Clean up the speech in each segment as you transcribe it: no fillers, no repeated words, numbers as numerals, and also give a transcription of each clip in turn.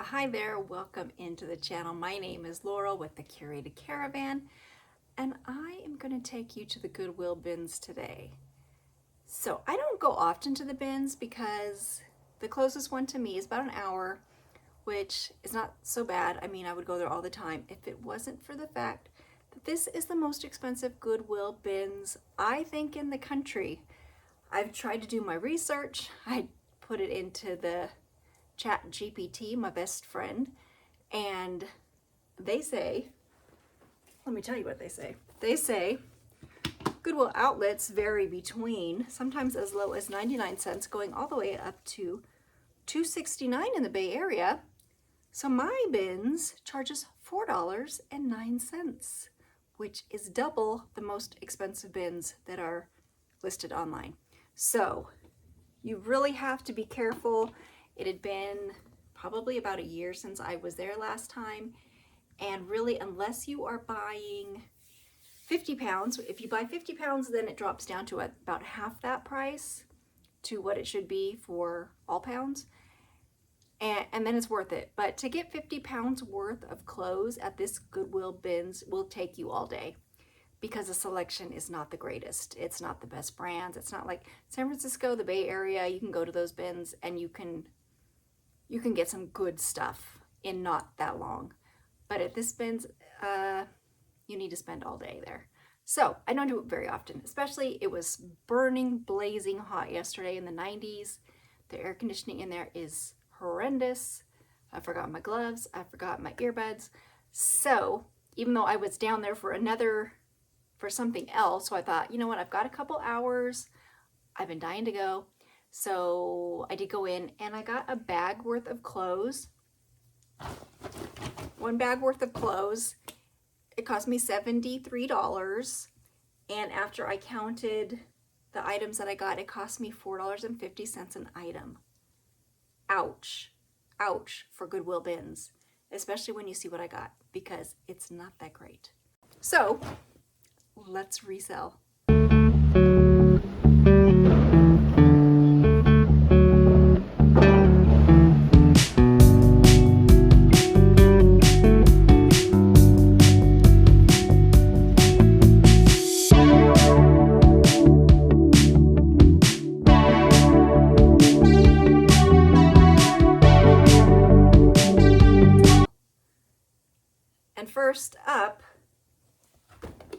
Hi there, welcome into the channel. My name is Laurel with the Curated Caravan, and I am going to take you to the Goodwill bins today. So I don't go often to the bins because the closest one to me is about an hour, which is not so bad. I mean, I would go there all the time if it wasn't for the fact that this is the most expensive Goodwill bins, I think, in the country. I've tried to do my research. I put it into the Chat GPT, my best friend, and they say, let me tell you what they say. They say Goodwill outlets vary between sometimes as low as 99 cents going all the way up to $2.69 in the Bay Area. So my bins charges $4.09, which is double the most expensive bins that are listed online. So you really have to be careful. It had been probably about a year since I was there last time. And really, unless you are buying 50 pounds, if you buy 50 pounds, then it drops down to about half that price to what it should be for all pounds. And then it's worth it. But to get 50 pounds worth of clothes at this Goodwill bins will take you all day, because the selection is not the greatest. It's not the best brands. It's not like San Francisco, the Bay Area. You can go to those bins and you can get some good stuff in not that long. But at this bins, you need to spend all day there. So I don't do it very often, especially it was burning, blazing hot yesterday in the 90s. The air conditioning in there is horrendous. I forgot my gloves. I forgot my earbuds. So even though I was down there for something else, so I thought, you know what, I've got a couple hours. I've been dying to go. So I did go in and I got a bag worth of clothes. One bag worth of clothes. It cost me $73. And after I counted the items that I got, it cost me $4.50 an item. Ouch. Ouch for Goodwill bins, especially when you see what I got, because it's not that great. So let's resell. And first up,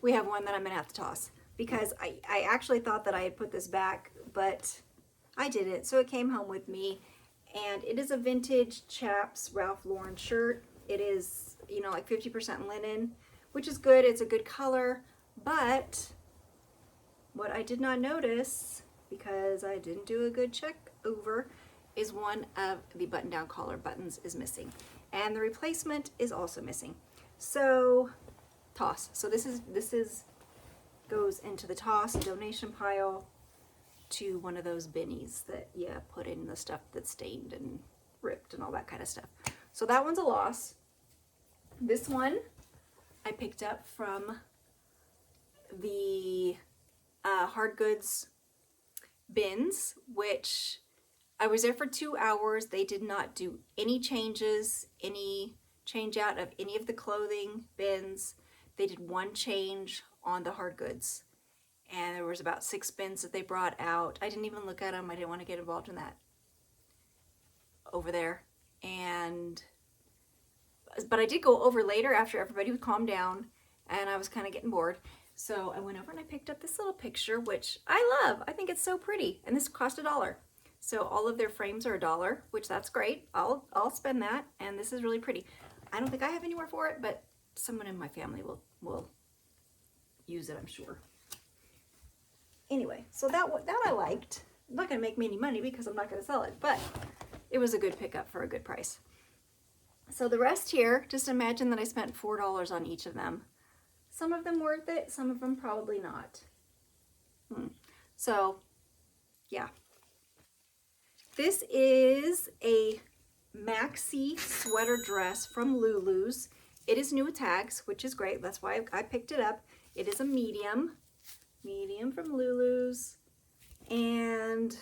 we have one that I'm gonna have to toss, because I actually thought that I had put this back, but I didn't. So it came home with me, and it is a vintage Chaps Ralph Lauren shirt. It is, like 50% linen, which is good. It's a good color, but what I did not notice, because I didn't do a good check over, is one of the button-down collar buttons is missing, and the replacement is also missing. So toss. So this goes into the toss donation pile to one of those binnies that you put in the stuff that's stained and ripped and all that kind of stuff. So that one's a loss. This one I picked up from the hard goods bins, which I was there for 2 hours. They did not do any changes, any change out of any of the clothing bins. They did one change on the hard goods, and there was about 6 bins that they brought out. I didn't even look at them. I didn't want to get involved in that over there. But I did go over later after everybody would calm down, and I was kind of getting bored. So I went over and I picked up this little picture, which I love. I think it's so pretty, and this cost $1. So all of their frames are $1, which that's great. I'll spend that, and this is really pretty. I don't think I have anywhere for it, but someone in my family will use it, I'm sure. Anyway, so that I liked. I'm not gonna make me any money because I'm not gonna sell it, but it was a good pickup for a good price. So the rest here, just imagine that I spent $4 on each of them. Some of them worth it, some of them probably not. So yeah. This is a maxi sweater dress from Lulu's. It is new with tags, which is great. That's why I picked it up. It is a medium from Lulu's. And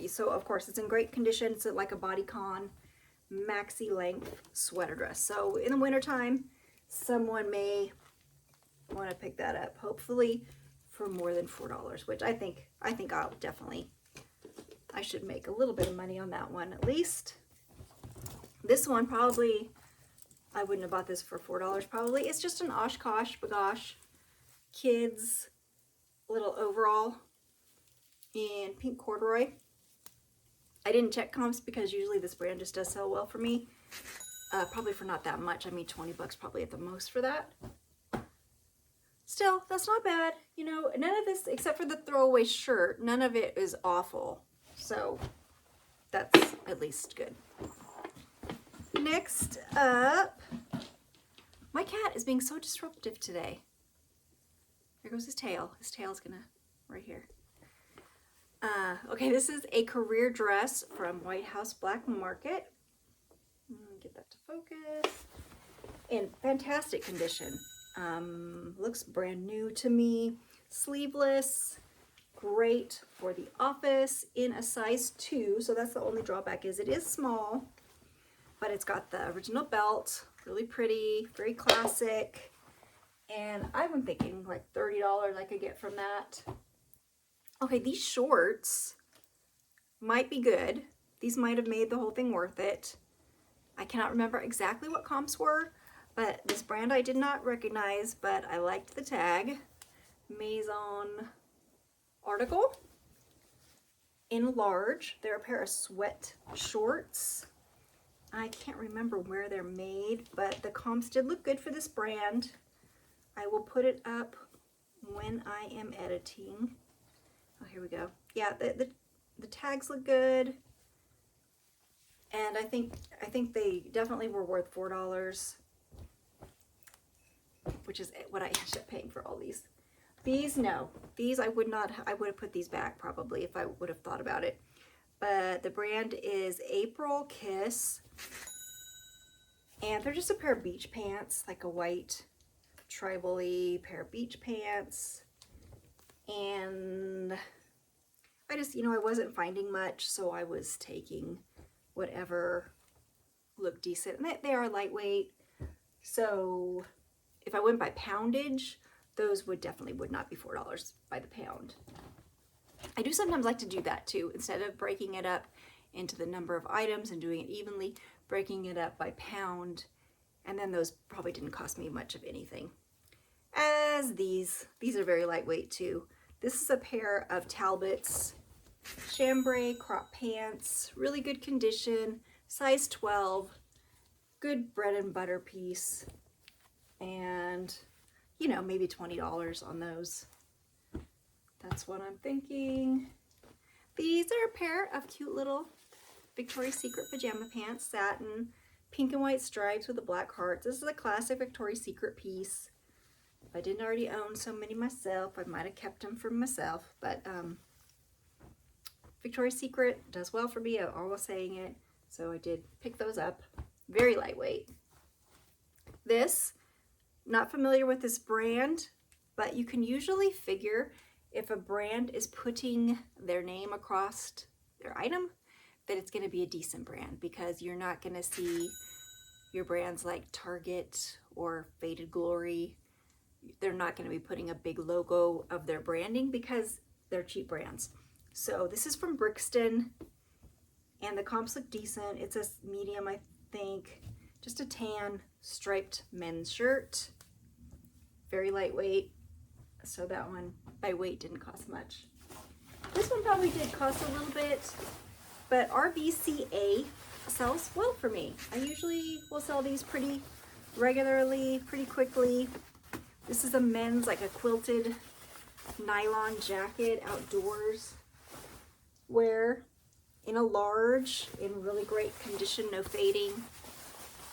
so of course it's in great condition. It's like a bodycon maxi length sweater dress. So in the wintertime, someone may want to pick that up, hopefully for more than $4, which I think I'll definitely, I should make a little bit of money on that one at least. This one probably, I wouldn't have bought this for $4 probably. It's just an Oshkosh Bagosh kids little overall in pink corduroy. I didn't check comps because usually this brand just does sell well for me. Probably for not that much. I mean, 20 bucks probably at the most for that. Still, that's not bad. You know, none of this, except for the throwaway shirt, none of it is awful. So that's at least good. Next up, my cat is being so disruptive today. There goes his tail. His tail's gonna, right here. Okay, this is a career dress from White House Black Market. Get that to focus. In fantastic condition. Looks brand new to me. Sleeveless, great for the office in a size 2. So that's the only drawback, is it is small, but it's got the original belt, really pretty, very classic. And I've been thinking like $30 I could get from that. Okay, these shorts might be good. These might have made the whole thing worth it. I cannot remember exactly what comps were, but this brand I did not recognize, but I liked the tag. Maison article in large. They're a pair of sweat shorts. I can't remember where they're made, but the comps did look good for this brand. I will put it up when I am editing. Oh, here we go. Yeah, the tags look good. And I think they definitely were worth $4, which is what I ended up paying for all these. These, no. These I would have put these back probably if I would have thought about it. But the brand is April Kiss. And they're just a pair of beach pants, like a white tribal-y pair of beach pants. And I just, I wasn't finding much, so I was taking whatever looked decent. And they are lightweight, so if I went by poundage, those would not be $4 by the pound. I do sometimes like to do that too, instead of breaking it up into the number of items and doing it evenly, breaking it up by pound, and then those probably didn't cost me much of anything. As these are very lightweight too. This is a pair of Talbot's chambray crop pants, really good condition, size 12, good bread and butter piece, and maybe $20 on those. That's what I'm thinking. These are a pair of cute little Victoria's Secret pajama pants, satin, pink and white stripes with a black heart. This is a classic Victoria's Secret piece. If I didn't already own so many myself, I might have kept them for myself, but Victoria's Secret does well for me. I'm always saying it, so I did pick those up. Very lightweight. This, not familiar with this brand, but you can usually figure if a brand is putting their name across their item, that it's going to be a decent brand, because you're not going to see your brands like Target or Faded Glory. They're not going to be putting a big logo of their branding because they're cheap brands. So this is from Brixton, and the comps look decent. It's a medium, I think. Just a tan striped men's shirt. Very lightweight. So that one by weight didn't cost much. This one probably did cost a little bit, but RVCA sells well for me. I usually will sell these pretty regularly, pretty quickly. This is a men's, like a quilted nylon jacket, outdoors wear, in a large, in really great condition, no fading.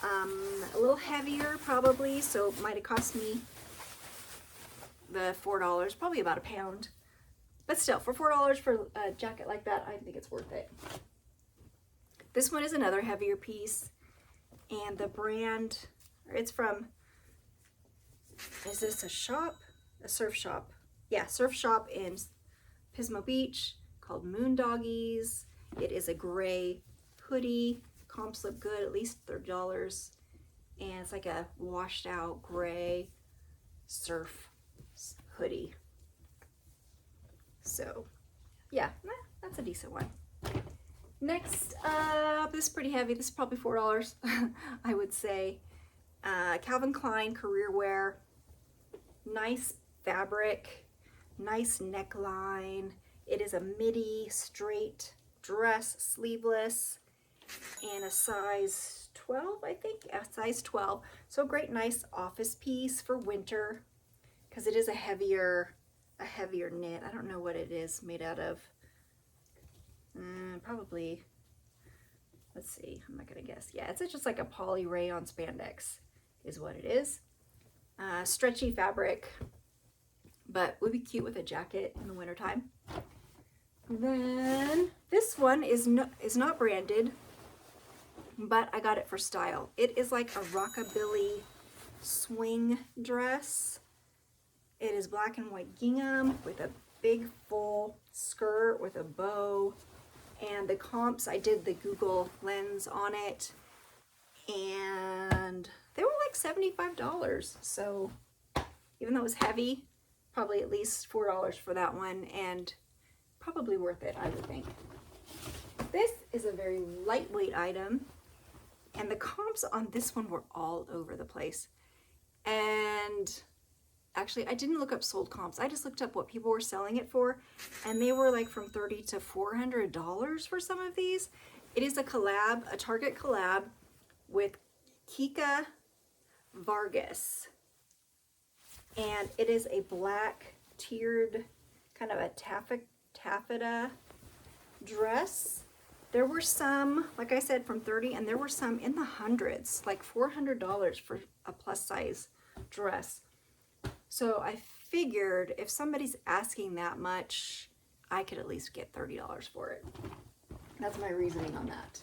A little heavier probably, so it might have cost me the $4, probably about a pound. But still, for $4 for a jacket like that, I think it's worth it. This one is another heavier piece, and the brand, it's from, is this a shop? A surf shop. Yeah, surf shop in Pismo Beach called Moondoggies. It is a gray hoodie Comps look good, at least $30. And it's like a washed out gray surf hoodie. So yeah, that's a decent one. Next up, this is pretty heavy. This is probably $4, I would say. Calvin Klein career wear. Nice fabric, nice neckline. It is a midi straight dress, sleeveless, and a size 12, I think. A size 12. So great, nice office piece for winter, because it is a heavier knit. I don't know what it is made out of. Probably, let's see, I'm not gonna guess. Yeah, it's just like a poly rayon spandex is what it is. Stretchy fabric, but would be cute with a jacket in the wintertime. Then this one is not branded, but I got it for style. It is like a rockabilly swing dress. It is black and white gingham with a big full skirt with a bow. And the comps, I did the Google lens on it, and they were like $75. So even though it was heavy, probably at least $4 for that one, and probably worth it, I would think. This is a very lightweight item, and the comps on this one were all over the place. And actually, I didn't look up sold comps. I just looked up what people were selling it for, and they were like from $30 to $400 for some of these. It is a collab, a Target collab with Kika Vargas, and it is a black tiered kind of a taffeta dress. There were some, like I said, from 30, and there were some in the hundreds, like $400 for a plus size dress. So I figured if somebody's asking that much, I could at least get $30 for it. That's my reasoning on that.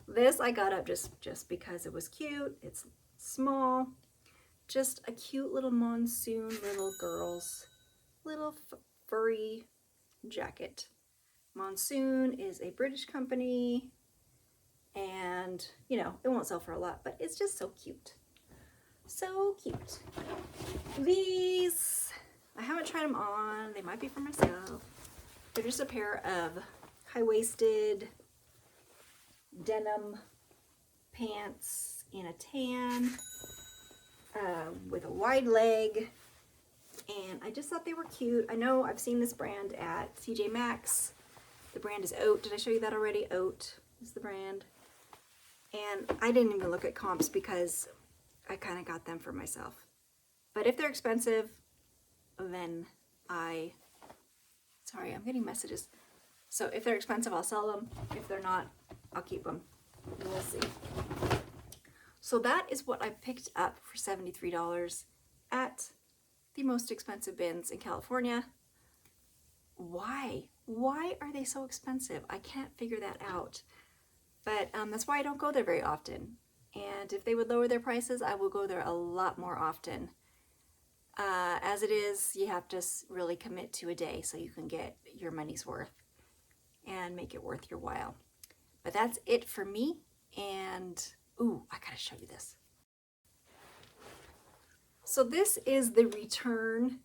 This I got up just because it was cute. It's small, just a cute little monsoon little girl's little furry jacket. Monsoon is a British company, and you know, it won't sell for a lot, but it's just so cute. So cute. These, I haven't tried them on. They might be for myself. They're just a pair of high-waisted denim pants in a tan with a wide leg. And I just thought they were cute. I know I've seen this brand at TJ Maxx. The brand is Oat. Did I show you that already? Oat is the brand. And I didn't even look at comps because I kind of got them for myself. But if they're expensive, then sorry, I'm getting messages. So if they're expensive, I'll sell them. If they're not, I'll keep them. We'll see. So that is what I picked up for $73 at the most expensive bins in California. Why? Why are they so expensive? I can't figure that out. But that's why I don't go there very often. And if they would lower their prices, I will go there a lot more often. As it is, you have to really commit to a day so you can get your money's worth and make it worth your while. But that's it for me. And, ooh, I gotta show you this. So this is the return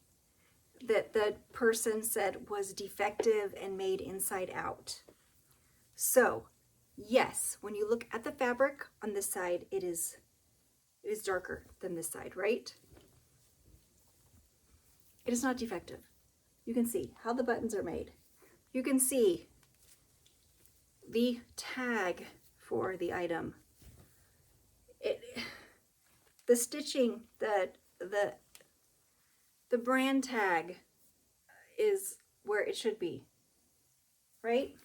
that the person said was defective and made inside out. So, yes, when you look at the fabric on this side, it is darker than this side, right? It is not defective. You can see how the buttons are made. You can see the tag for the item. The stitching, the brand tag is where it should be, right?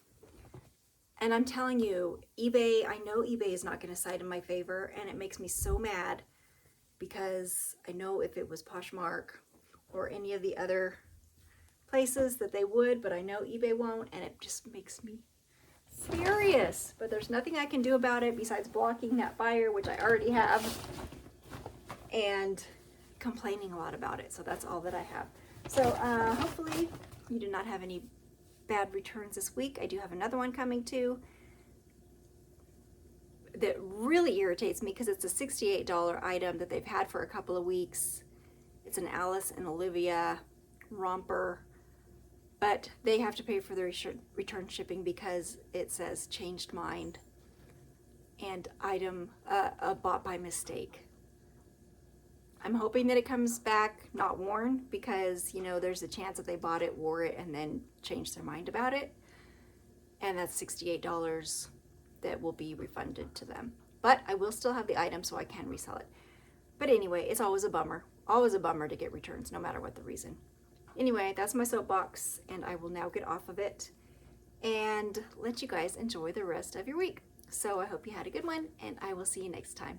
And I'm telling you, eBay, I know eBay is not going to side in my favor, and it makes me so mad because I know if it was Poshmark or any of the other places that they would, but I know eBay won't, and it just makes me furious. But there's nothing I can do about it besides blocking that buyer, which I already have, and complaining a lot about it. So that's all that I have. So hopefully you do not have any bad returns this week. I do have another one coming too. that really irritates me because it's a $68 item that they've had for a couple of weeks. It's an Alice and Olivia romper, but they have to pay for the return shipping because it says changed mind and item bought by mistake. I'm hoping that it comes back not worn because, you know, there's a chance that they bought it, wore it, and then changed their mind about it. And that's $68 that will be refunded to them. But I will still have the item so I can resell it. But anyway, it's always a bummer. Always a bummer to get returns, no matter what the reason. Anyway, that's my soapbox, and I will now get off of it and let you guys enjoy the rest of your week. So I hope you had a good one, and I will see you next time.